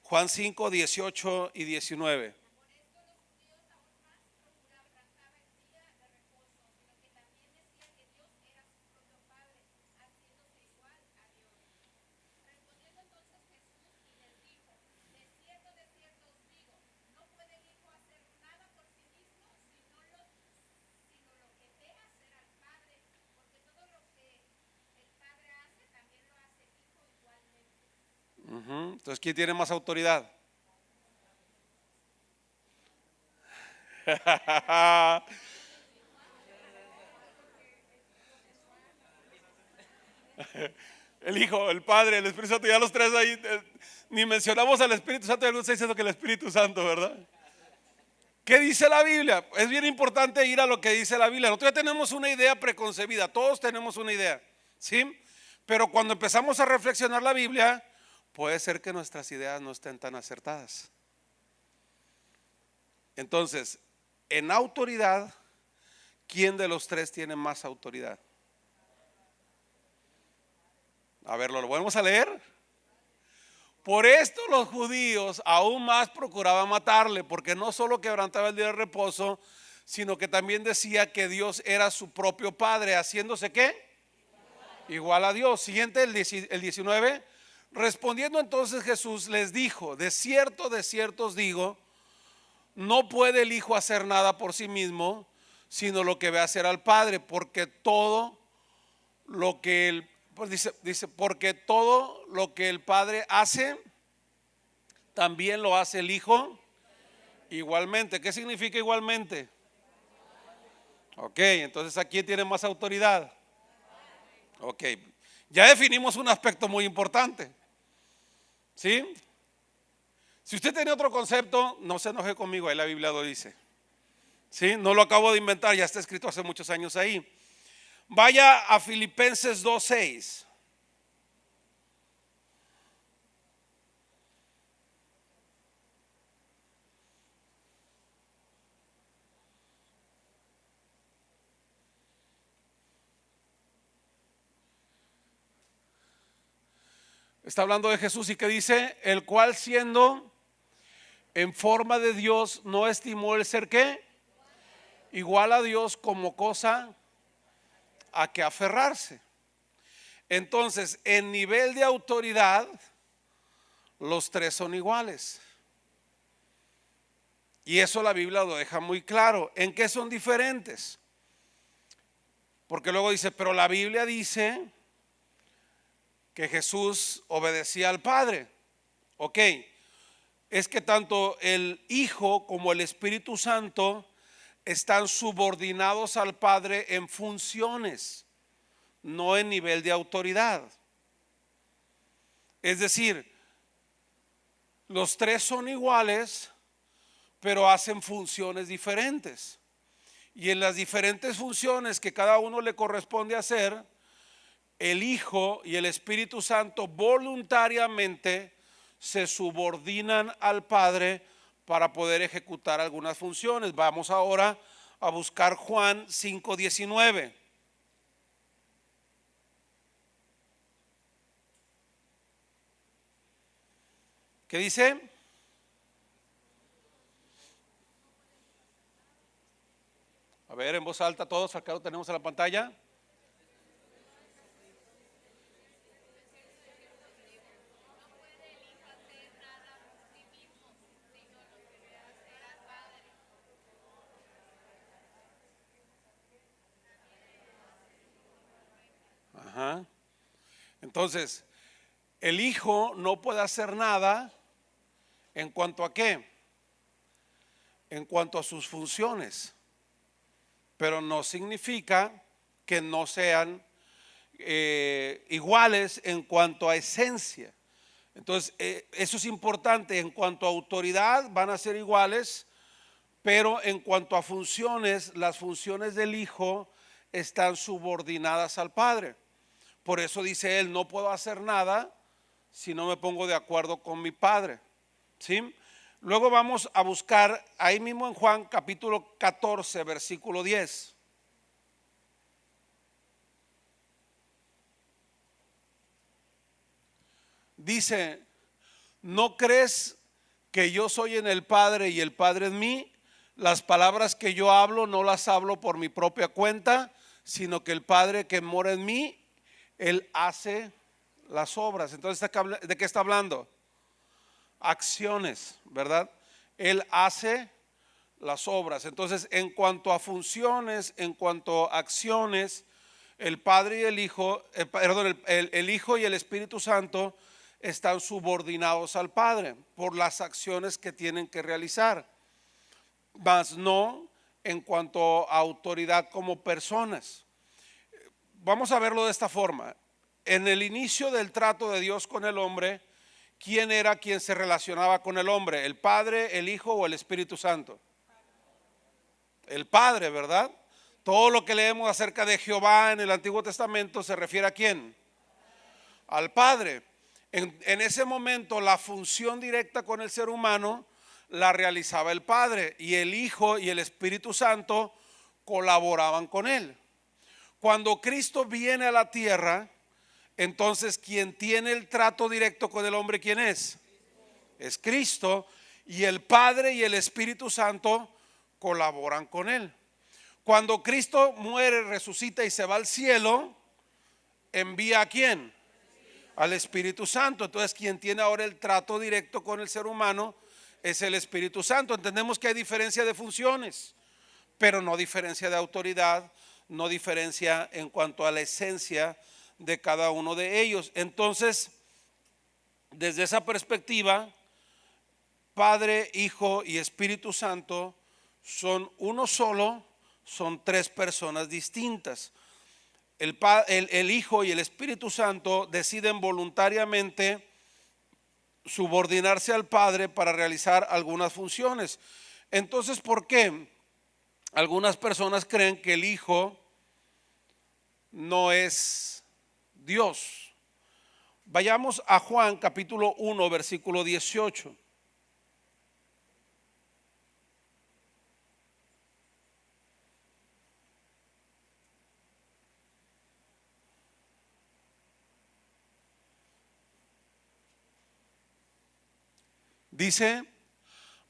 Juan 5, 18 y 19. Entonces, ¿quién tiene más autoridad? El Hijo, el Padre, el Espíritu Santo, ya los tres ahí, ni mencionamos al Espíritu Santo, y algunos está diciendo que el Espíritu Santo, ¿verdad? ¿Qué dice la Biblia? Es bien importante ir a lo que dice la Biblia. Nosotros ya tenemos una idea preconcebida, todos tenemos una idea, ¿sí? Pero cuando empezamos a reflexionar la Biblia, puede ser que nuestras ideas no estén tan acertadas. Entonces, en autoridad, ¿quién de los tres tiene más autoridad? A ver, ¿lo volvemos a leer? Por esto los judíos aún más procuraban matarle, porque no solo quebrantaba el día de reposo, sino que también decía que Dios era su propio Padre, haciéndose ¿qué? Igual a Dios. Siguiente, el 19. Respondiendo entonces Jesús les dijo: de cierto os digo, no puede el Hijo hacer nada por sí mismo, sino lo que ve hacer al Padre, porque todo lo que el pues dice, porque todo lo que el Padre hace, también lo hace el Hijo igualmente. ¿Qué significa igualmente? Ok, entonces ¿aquí tiene más autoridad? Ok, ya definimos un aspecto muy importante, ¿sí? Si usted tiene otro concepto, no se enoje conmigo, ahí la Biblia lo dice, ¿sí? No lo acabo de inventar, ya está escrito hace muchos años ahí. Vaya a Filipenses 2:6. Está hablando de Jesús y que dice: el cual siendo en forma de Dios no estimó el ser ¿qué? Igual a Dios como cosa a que aferrarse. Entonces, en nivel de autoridad, los tres son iguales. Y eso la Biblia lo deja muy claro. ¿En qué son diferentes? Porque luego dice, pero la Biblia dice que Jesús obedecía al Padre. Ok, es que tanto el Hijo como el Espíritu Santo están subordinados al Padre en funciones, no en nivel de autoridad. Es decir, los tres son iguales, pero hacen funciones diferentes. Y en las diferentes funciones que cada uno le corresponde hacer, el Hijo y el Espíritu Santo voluntariamente se subordinan al Padre para poder ejecutar algunas funciones. Vamos ahora a buscar Juan 5:19. ¿Qué dice? A ver, en voz alta todos, acá lo tenemos en la pantalla. Entonces, el Hijo no puede hacer nada en cuanto a qué, en cuanto a sus funciones, pero no significa que no sean iguales en cuanto a esencia. Entonces, eso es importante. En cuanto a autoridad van a ser iguales, pero en cuanto a funciones, las funciones del Hijo están subordinadas al Padre. Por eso dice él, no puedo hacer nada si no me pongo de acuerdo con mi Padre. ¿Sí? Luego vamos a buscar ahí mismo en Juan capítulo 14, versículo 10. Dice, ¿no crees que yo soy en el Padre y el Padre en mí? Las palabras que yo hablo no las hablo por mi propia cuenta, sino que el Padre que mora en mí, Él hace las obras. Entonces, ¿de qué está hablando? Acciones, ¿verdad? Él hace las obras. Entonces, en cuanto a funciones, en cuanto a acciones, el Padre y el Hijo, el Hijo y el Espíritu Santo están subordinados al Padre por las acciones que tienen que realizar, mas no en cuanto a autoridad como personas. Vamos a verlo de esta forma. En el inicio del trato de Dios con el hombre, ¿quién era quien se relacionaba con el hombre? ¿El Padre, el Hijo o el Espíritu Santo? El Padre, ¿verdad? Todo lo que leemos acerca de Jehová en el Antiguo Testamento se refiere a quién? Al Padre. En ese momento la función directa con el ser humano la realizaba el Padre, y el Hijo y el Espíritu Santo colaboraban con él. Cuando Cristo viene a la tierra, entonces quien tiene el trato directo con el hombre, ¿quién es? Es Cristo, y el Padre y el Espíritu Santo colaboran con él. Cuando Cristo muere, resucita y se va al cielo, ¿envía a quién? Al Espíritu Santo. Entonces, quien tiene ahora el trato directo con el ser humano es el Espíritu Santo. Entendemos que hay diferencia de funciones, pero no diferencia de autoridad, no diferencia en cuanto a la esencia de cada uno de ellos. Entonces, desde esa perspectiva, Padre, Hijo y Espíritu Santo son uno solo, son tres personas distintas. El Hijo y el Espíritu Santo deciden voluntariamente subordinarse al Padre para realizar algunas funciones. Entonces, ¿por qué algunas personas creen que el Hijo no es Dios? Vayamos a Juan capítulo 1, versículo 18. Dice,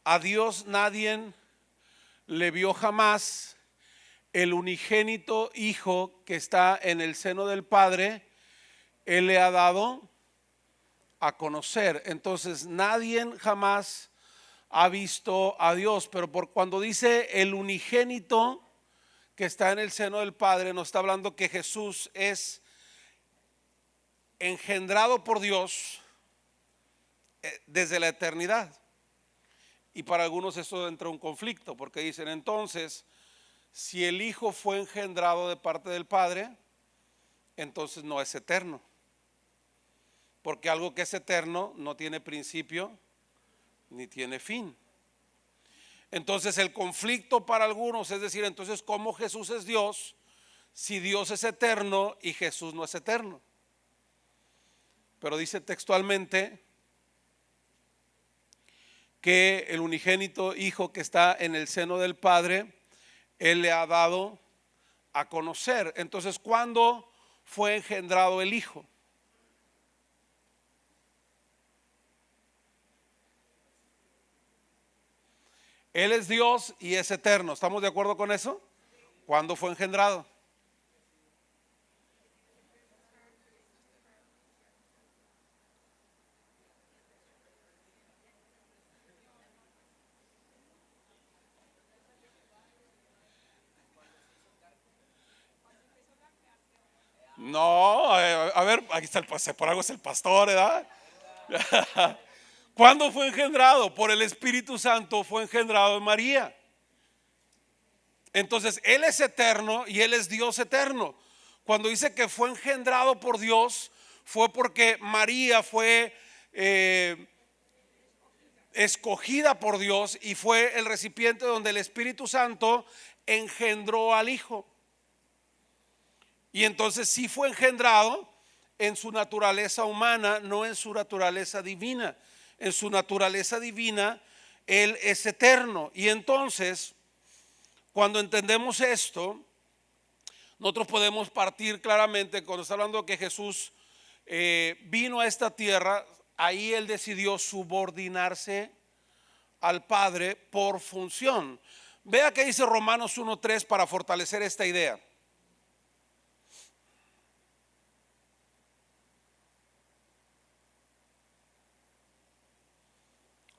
a Dios nadie le vio jamás, el unigénito Hijo que está en el seno del Padre, Él le ha dado a conocer. Entonces nadie jamás ha visto a Dios, pero por cuando dice el unigénito que está en el seno del Padre, nos está hablando que Jesús es engendrado por Dios desde la eternidad. Y para algunos eso entra un conflicto, porque dicen, entonces, si el Hijo fue engendrado de parte del Padre, entonces no es eterno, porque algo que es eterno no tiene principio ni tiene fin. Entonces el conflicto para algunos es decir, entonces, ¿cómo Jesús es Dios si Dios es eterno y Jesús no es eterno? Pero dice textualmente que el unigénito Hijo que está en el seno del Padre, Él le ha dado a conocer. Entonces, ¿cuándo fue engendrado el Hijo? Él es Dios y es eterno. ¿Estamos de acuerdo con eso? ¿Cuándo fue engendrado? No, a ver, aquí está por algo es el pastor, ¿verdad? ¿Cuándo fue engendrado? Por el Espíritu Santo fue engendrado en María. Entonces, Él es eterno y Él es Dios eterno. Cuando dice que fue engendrado por Dios, fue porque María fue escogida por Dios y fue el recipiente donde el Espíritu Santo engendró al Hijo. Y entonces sí fue engendrado en su naturaleza humana, no en su naturaleza divina. En su naturaleza divina, Él es eterno. Y entonces, cuando entendemos esto, nosotros podemos partir claramente, cuando está hablando de que Jesús vino a esta tierra, ahí Él decidió subordinarse al Padre por función. Vea que dice Romanos 1:3 para fortalecer esta idea.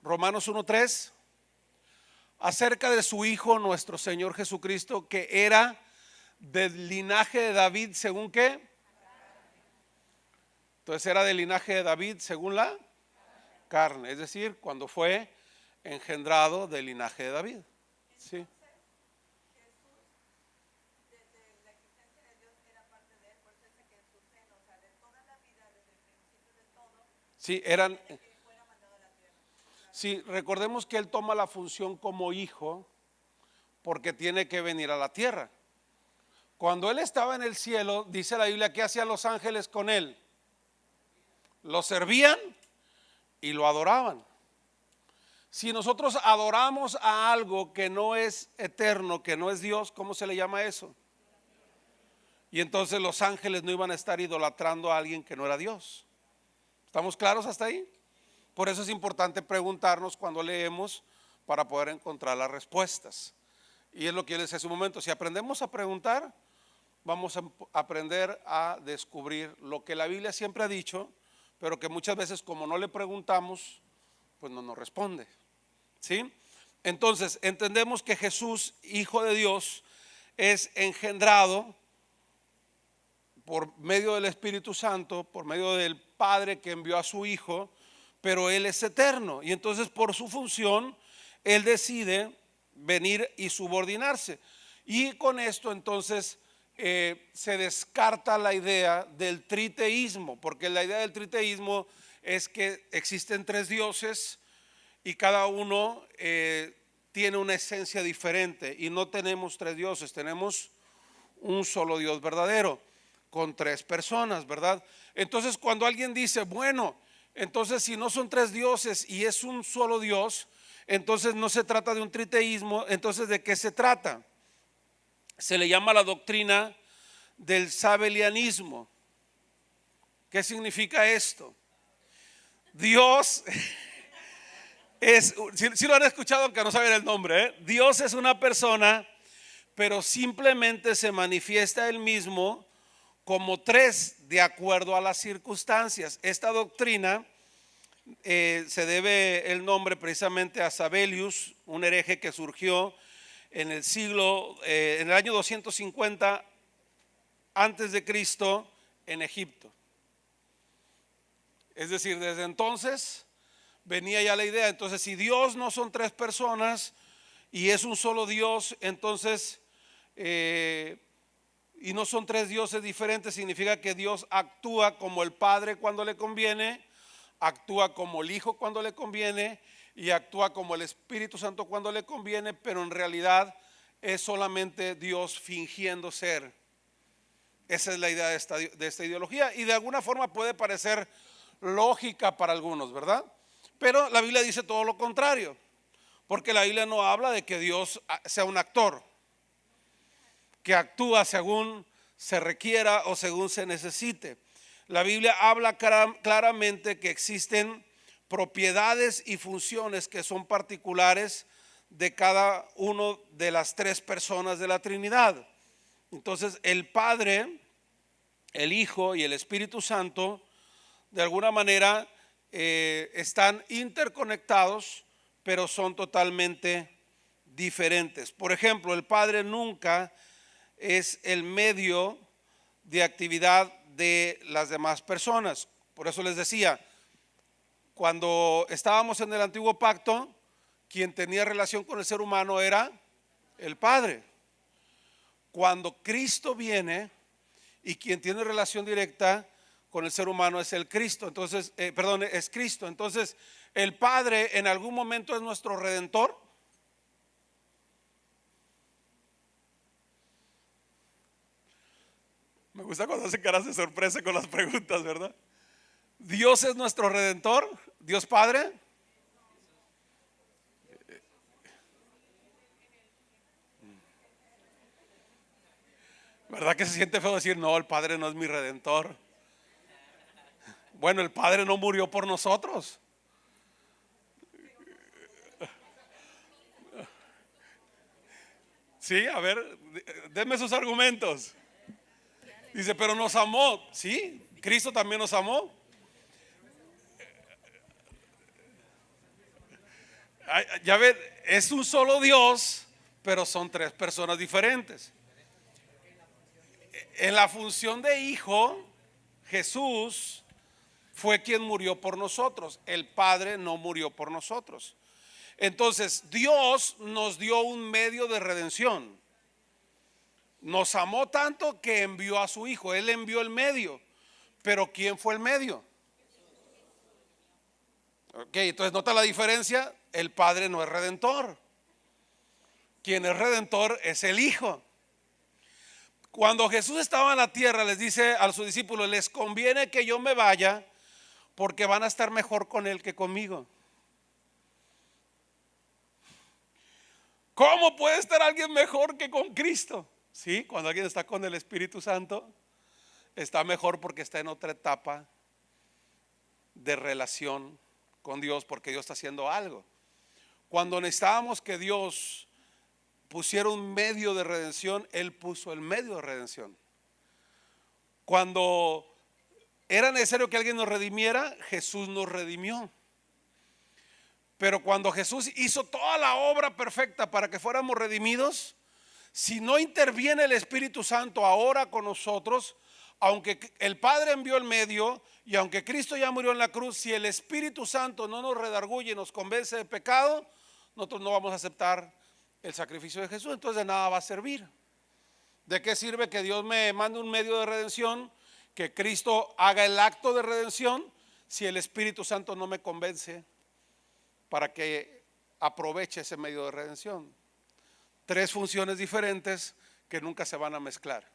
Romanos 1:3, acerca de su Hijo nuestro Señor Jesucristo, que era del linaje de David, ¿según qué? Entonces era del linaje de David según la carne, es decir, cuando fue engendrado del linaje de David. Sí. Sí, sí, recordemos que Él toma la función como hijo porque tiene que venir a la tierra. Cuando Él estaba en el cielo, dice la Biblia, ¿qué hacían los ángeles con Él? Lo servían y lo adoraban. Si nosotros adoramos a algo que no es eterno, que no es Dios, ¿cómo se le llama eso? Y entonces los ángeles no iban a estar idolatrando a alguien que no era Dios. ¿Estamos claros hasta ahí? Por eso es importante preguntarnos cuando leemos para poder encontrar las respuestas. Y es lo que yo les decía hace un momento, si aprendemos a preguntar, vamos a aprender a descubrir lo que la Biblia siempre ha dicho, pero que muchas veces como no le preguntamos, pues no nos responde. ¿Sí? Entonces, entendemos que Jesús, Hijo de Dios, es engendrado por medio del Espíritu Santo, por medio del Padre que envió a su Hijo, pero Él es eterno. Y entonces por su función, Él decide venir y subordinarse. Y con esto entonces se descarta la idea del triteísmo, porque la idea del triteísmo es que existen tres dioses y cada uno tiene una esencia diferente. Y no tenemos tres dioses, tenemos un solo Dios verdadero, con tres personas, ¿verdad? Entonces cuando alguien dice, bueno, entonces si no son tres dioses y es un solo Dios, entonces no se trata de un triteísmo. Entonces ¿de qué se trata? Se le llama la doctrina del sabelianismo. ¿Qué significa esto? Dios es, si lo han escuchado aunque no saben el nombre, Dios es una persona, pero simplemente se manifiesta Él mismo como tres de acuerdo a las circunstancias. Esta doctrina se debe el nombre precisamente a Sabelius, un hereje que surgió en en el año 250 antes de Cristo en Egipto. Es decir, desde entonces venía ya la idea. Entonces, si Dios no son tres personas y es un solo Dios, entonces y no son tres dioses diferentes, significa que Dios actúa como el Padre cuando le conviene, actúa como el Hijo cuando le conviene y actúa como el Espíritu Santo cuando le conviene, pero en realidad es solamente Dios fingiendo ser. Esa es la idea de esta ideología, y de alguna forma puede parecer lógica para algunos, ¿verdad? Pero la Biblia dice todo lo contrario, porque la Biblia no habla de que Dios sea un actor que actúa según se requiera o según se necesite. La Biblia habla claramente que existen propiedades y funciones que son particulares de cada uno de las tres personas de la Trinidad. Entonces el Padre, el Hijo y el Espíritu Santo de alguna manera están interconectados, pero son totalmente diferentes. Por ejemplo, el Padre nunca es el medio de actividad de las demás personas. Por eso les decía, cuando estábamos en el antiguo pacto, quien tenía relación con el ser humano era el Padre. Cuando Cristo viene y quien tiene relación directa con el ser humano es el Cristo, entonces, es Cristo. Entonces, el Padre en algún momento es nuestro redentor. Me gusta cuando hacen caras de sorpresa con las preguntas, ¿verdad? Dios es nuestro redentor, Dios Padre. ¿Verdad que se siente feo decir, no, el Padre no es mi redentor? Bueno, el Padre no murió por nosotros. Sí, a ver, denme sus argumentos. Dice, pero nos amó. Sí, Cristo también nos amó. Ya ven, es un solo Dios, pero son tres personas diferentes. En la función de hijo, Jesús fue quien murió por nosotros. El Padre no murió por nosotros. Entonces, Dios nos dio un medio de redención. Nos amó tanto que envió a su hijo. Él envió el medio. Pero ¿quién fue el medio? Ok, entonces nota la diferencia. El Padre no es redentor. Quien es redentor es el Hijo. Cuando Jesús estaba en la tierra, les dice a sus discípulos, les conviene que yo me vaya porque van a estar mejor con él que conmigo. ¿Cómo puede estar alguien mejor que con Cristo? Sí, cuando alguien está con el Espíritu Santo, está mejor porque está en otra etapa de relación con Dios, porque Dios está haciendo algo. Cuando necesitábamos que Dios pusiera un medio de redención, Él puso el medio de redención. Cuando era necesario que alguien nos redimiera, Jesús nos redimió. Pero cuando Jesús hizo toda la obra perfecta para que fuéramos redimidos, si no interviene el Espíritu Santo ahora con nosotros, aunque el Padre envió el medio y aunque Cristo ya murió en la cruz, si el Espíritu Santo no nos redarguye y nos convence de pecado, nosotros no vamos a aceptar el sacrificio de Jesús. Entonces de nada va a servir. ¿De qué sirve que Dios me mande un medio de redención, que Cristo haga el acto de redención, si el Espíritu Santo no me convence para que aproveche ese medio de redención? Tres funciones diferentes que nunca se van a mezclar.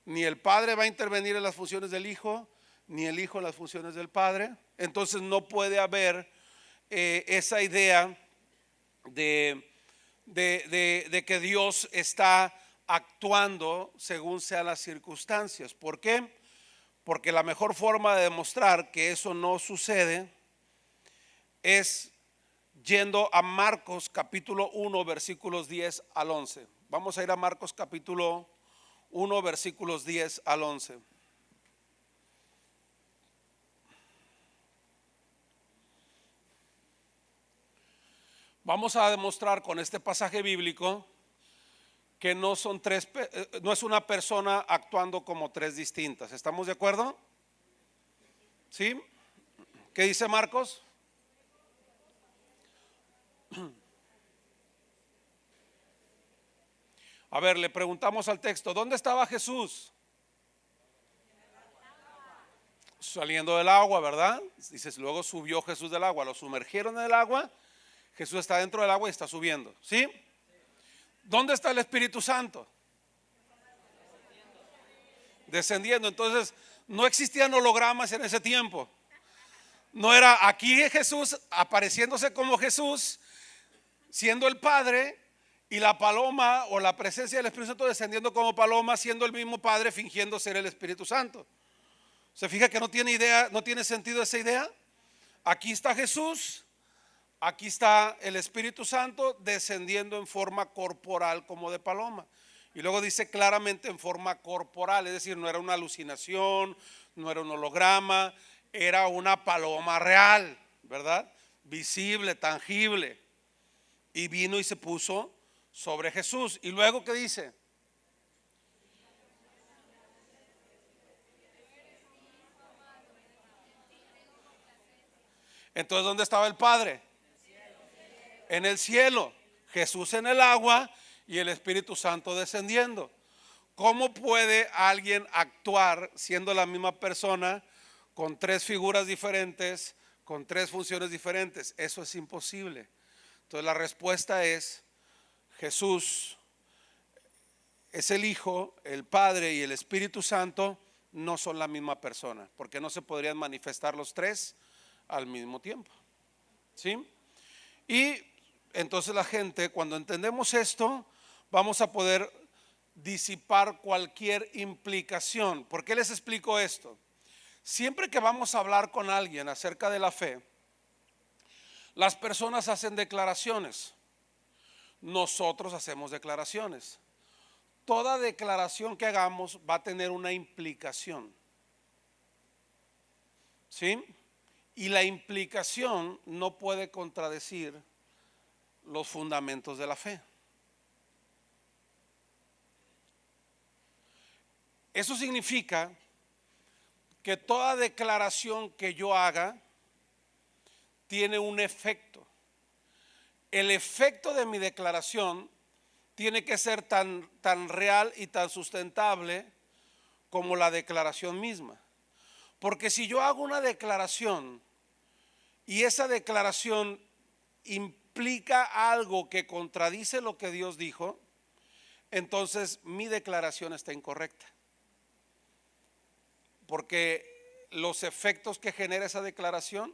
Ni el Padre va a intervenir en las funciones del Hijo, ni el Hijo en las funciones del Padre. Entonces no puede haber esa idea de que Dios está actuando según sean las circunstancias. ¿Por qué? Porque la mejor forma de demostrar que eso no sucede es yendo a Marcos capítulo 1 versículos 10 al 11. Vamos a ir a Marcos capítulo 1 versículos 10 al 11. Vamos a demostrar con este pasaje bíblico que no son tres, no es una persona actuando como tres distintas. ¿Estamos de acuerdo? ¿Sí? ¿Qué dice Marcos? A ver, le preguntamos al texto, ¿dónde estaba Jesús? Saliendo del agua, ¿verdad? Dices, luego subió Jesús del agua, lo sumergieron en el agua, Jesús está dentro del agua y está subiendo, ¿sí? ¿Dónde está el Espíritu Santo? Descendiendo. Entonces, no existían hologramas en ese tiempo. No era aquí Jesús apareciéndose como Jesús, siendo el Padre, y la paloma o la presencia del Espíritu Santo descendiendo como paloma, siendo el mismo Padre fingiendo ser el Espíritu Santo. ¿Se fija que no tiene idea, no tiene sentido esa idea? Aquí está Jesús, aquí está el Espíritu Santo descendiendo en forma corporal como de paloma. Y luego dice claramente en forma corporal, es decir, no era una alucinación, no era un holograma, era una paloma real, ¿verdad? Visible, tangible. Y vino y se puso sobre Jesús. Y luego, ¿qué dice? Entonces, ¿dónde estaba el Padre? En el cielo. Jesús en el agua y el Espíritu Santo descendiendo. ¿Cómo puede alguien actuar siendo la misma persona con tres figuras diferentes, con tres funciones diferentes? Eso es imposible. Entonces la respuesta es: Jesús es el Hijo, el Padre y el Espíritu Santo no son la misma persona, porque no se podrían manifestar los tres al mismo tiempo. ¿Sí? Y entonces la gente, cuando entendemos esto, vamos a poder disipar cualquier implicación. ¿Por qué les explico esto? Siempre que vamos a hablar con alguien acerca de la fe, las personas hacen declaraciones. Nosotros hacemos declaraciones. Toda declaración que hagamos va a tener una implicación. ¿Sí? Y la implicación no puede contradecir los fundamentos de la fe. Eso significa que toda declaración que yo haga tiene un efecto. El efecto de mi declaración tiene que ser tan real y tan sustentable como la declaración misma. Porque si yo hago una declaración y esa declaración implica algo que contradice lo que Dios dijo, entonces mi declaración está incorrecta. Porque los efectos que genera esa declaración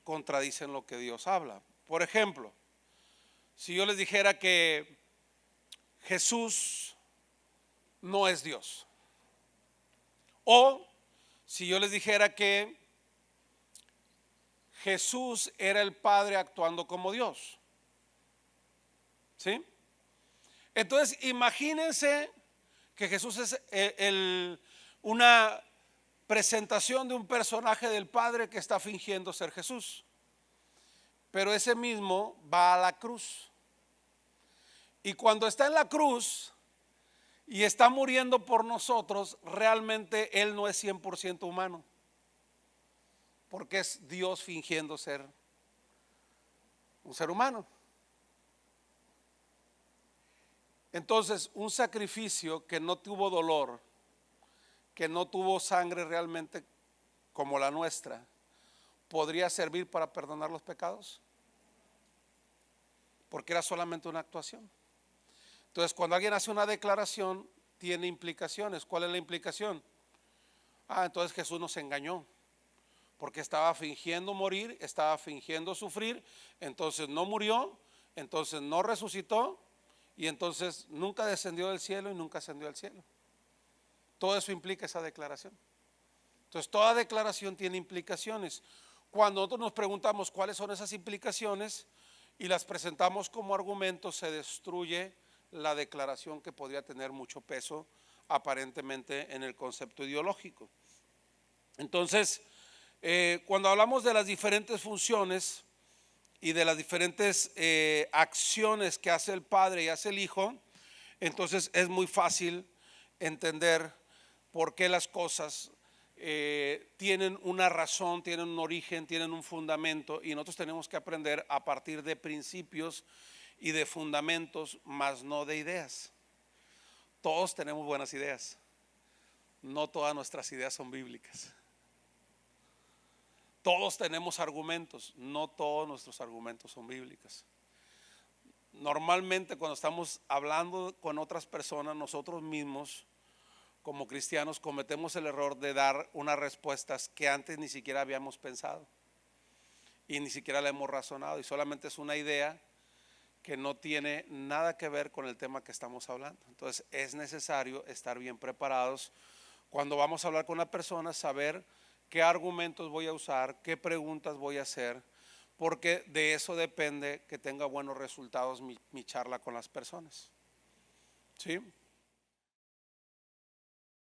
contradicen lo que Dios habla. Por ejemplo, si yo les dijera que Jesús no es Dios, o si yo les dijera que Jesús era el Padre actuando como Dios, ¿sí? Entonces imagínense que Jesús es una presentación de un personaje del Padre que está fingiendo ser Jesús, pero ese mismo va a la cruz, y cuando está en la cruz y está muriendo por nosotros, realmente Él no es 100% humano, porque es Dios fingiendo ser un ser humano. Entonces, un sacrificio que no tuvo dolor, que no tuvo sangre realmente como la nuestra, ¿podría servir para perdonar los pecados? Porque era solamente una actuación. Entonces, cuando alguien hace una declaración, tiene implicaciones. ¿Cuál es la implicación? Entonces Jesús nos engañó, porque estaba fingiendo morir, estaba fingiendo sufrir, entonces no murió, entonces no resucitó, y entonces nunca descendió del cielo y nunca ascendió al cielo. Todo eso implica esa declaración. Entonces toda declaración tiene implicaciones. Cuando nosotros nos preguntamos cuáles son esas implicaciones y las presentamos como argumentos, se destruye la declaración que podría tener mucho peso aparentemente en el concepto ideológico. Entonces, cuando hablamos de las diferentes funciones y de las diferentes acciones que hace el Padre y hace el Hijo, entonces es muy fácil entender por qué las cosas tienen una razón, tienen un origen, tienen un fundamento, y nosotros tenemos que aprender a partir de principios y de fundamentos, más no de ideas. Todos tenemos buenas ideas, no todas nuestras ideas son bíblicas. Todos tenemos argumentos, no todos nuestros argumentos son bíblicos. Normalmente cuando estamos hablando con otras personas, nosotros mismos como cristianos cometemos el error de dar unas respuestas que antes ni siquiera habíamos pensado y ni siquiera la hemos razonado, y solamente es una idea que no tiene nada que ver con el tema que estamos hablando. Entonces es necesario estar bien preparados cuando vamos a hablar con una persona, saber qué argumentos voy a usar, qué preguntas voy a hacer, porque de eso depende que tenga buenos resultados mi charla con las personas. ¿Sí?